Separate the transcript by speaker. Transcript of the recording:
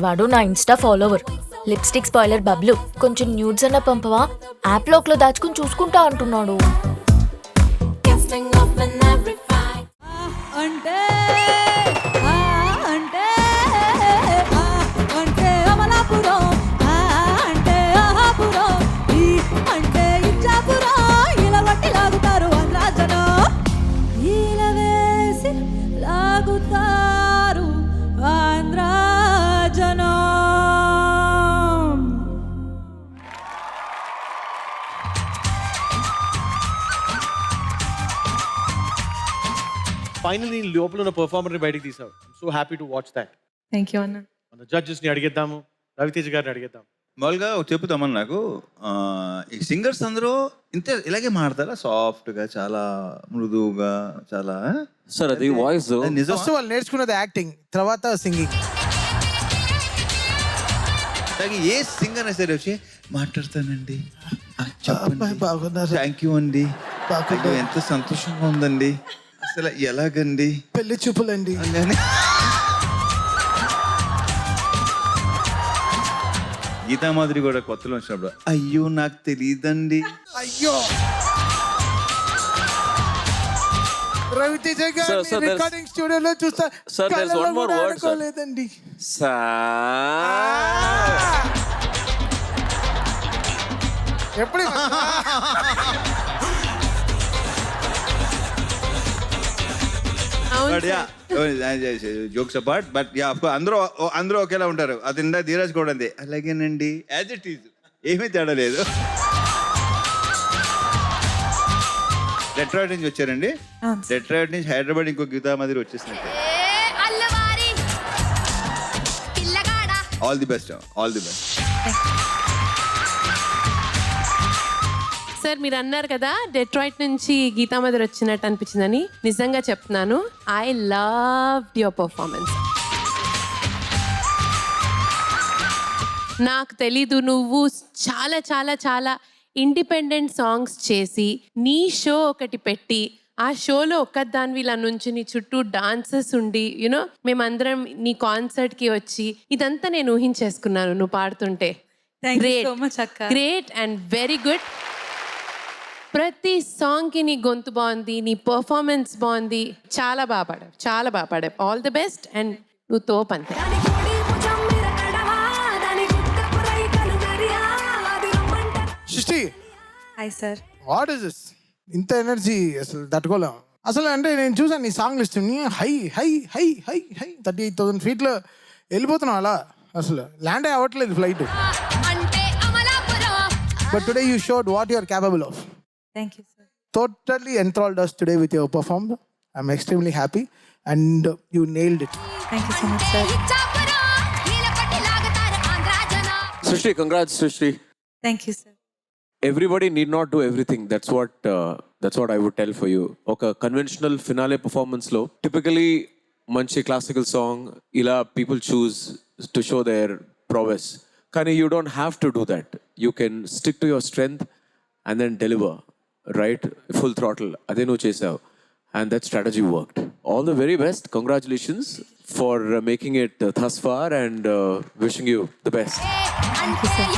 Speaker 1: వాడు నా Insta follower. Lipstick spoiler Bablu, కొంచెం న్యూడ్స్ అన్న పంపవా, యాప్ లోక్లో దాచుకుని చూసుకుంటా అంటున్నాడు.
Speaker 2: అంటే అంటే అంటే అమలాపురం, అంటే ఆహాపురం, అంటే ఇచ్చాపురం, ఇలా బట్టి లాగుతారు ఆంధ్రాజనం, ఇలా వేసి లాగుతారు ఆంధ్రాజనం.
Speaker 3: ఫైనలీ లోపల ఉన్న పర్ఫార్మర్ని బయటికి తీసావు. So happy to watch that.
Speaker 2: Thank you అన్న.
Speaker 3: మన జడ్జెస్ని అడిగేద్దాము, రవితేజ గారిని అడిగేద్దాం.
Speaker 4: మామూలుగా చెప్పుతామని నాకు ఈ సింగర్స్ అందరూ ఇంతే ఇలాగే మాడతారా, సాఫ్ట్గా, చాలా మృదువుగా, చాలా
Speaker 5: సార్ అది వాయిస్
Speaker 4: నిజం.
Speaker 6: ఫస్ట్ వాళ్ళు నేర్చుకున్నది యాక్టింగ్, తర్వాత సింగింగ్.
Speaker 4: ఏ సింగర్ అయినా సరే వచ్చి మాట్లాడతానండి,
Speaker 6: బాగున్నారు,
Speaker 4: థ్యాంక్ యూ అండి, అయ్యో ఎంత సంతోషంగా ఉందండి, అసలు ఎలాగండి,
Speaker 6: పెళ్లి చూపులండి,
Speaker 4: గీతామాధురి కూడా కొత్తలో వచ్చినప్పుడు అయ్యో నాకు తెలియదండి,
Speaker 6: అయ్యో రవితేజ
Speaker 5: Sir,
Speaker 6: గారిని
Speaker 5: there's-
Speaker 6: రికార్డింగ్ స్టూడియోలో చూస్తా
Speaker 5: Sir, there's
Speaker 6: కళ్ళలో
Speaker 5: one more
Speaker 6: కూడా
Speaker 5: word, sir.
Speaker 6: అనుకోలేదండి. ఎప్పుడు
Speaker 4: జోక్స్ అపార్ట్, బట్ యా అందరూ ఒకేలా ఉంటారు. అది ఇందా ధీరజ్ కూడా అంతే, అలాగేనండి, యాజ్ ఇట్ ఈజ్, ఏమీ తేడా లేదు. డెట్రాయిట్ నుంచి వచ్చారండి, డెట్రాయిట్ నుంచి హైదరాబాద్ ఇంకో గీతామాధురి వచ్చేసినట్టు. All the best, all the best.
Speaker 7: Sir మీరు అన్నారు కదా డెట్రాయిట్ నుంచి గీతామాధురి వచ్చినట్టు అనిపించిందని. నిజంగా చెప్తున్నాను, ఐ లవ్ యువర్ పర్ఫార్మెన్స్. నాకు తెలీదు, నువ్వు చాలా చాలా చాలా ఇండిపెండెంట్ సాంగ్స్ చేసి నీ షో ఒకటి పెట్టి ఆ షోలో ఒక్కదాని ఇలా నుంచి నీ చుట్టూ డాన్సర్స్ ఉండి యూనో మేమందరం నీ కాన్సర్ట్కి వచ్చి ఇదంతా నేను ఊహించేసుకున్నాను నువ్వు పాడుతుంటే. Great and very good. ప్రతి సాంగ్కి నీ గొంతు బాగుంది, నీ పర్ఫార్మెన్స్ బాగుంది, చాలా బాగా పాడావు, చాలా బాగా పాడావు. ఆల్ ది బెస్ట్ అండ్ నువ్వు తోపంతే.
Speaker 6: Srishti,
Speaker 2: hi sir.
Speaker 6: What is this? ఇంత ఎనర్జీ అసలు తట్టుకోలేం అసలు. అంటే నేను చూసాను నీ song list, high high high high high 38,000 ఫీట్లో వెళ్ళిపోతున్నావు అలా, అసలు ల్యాండ్ అవ్వట్లేదు flight. But today you showed what you are capable of.
Speaker 2: Thank you sir.
Speaker 6: Totally enthralled us today with your performance. I'm extremely happy and you nailed it.
Speaker 2: Thank you so much sir.
Speaker 5: Srishti, congrats Srishti.
Speaker 2: Thank you sir.
Speaker 5: Everybody need not do everything. That's what I would tell for you. Okay, conventional finale performance lo typically manchi classical song ila people choose to show their prowess. Kani you don't have to do that. You can stick to your strength and then deliver, right? Full throttle. Ade nu chesavu and that strategy worked. All the very best. Congratulations for making it thus far and wishing you the best.
Speaker 2: Thank you sir.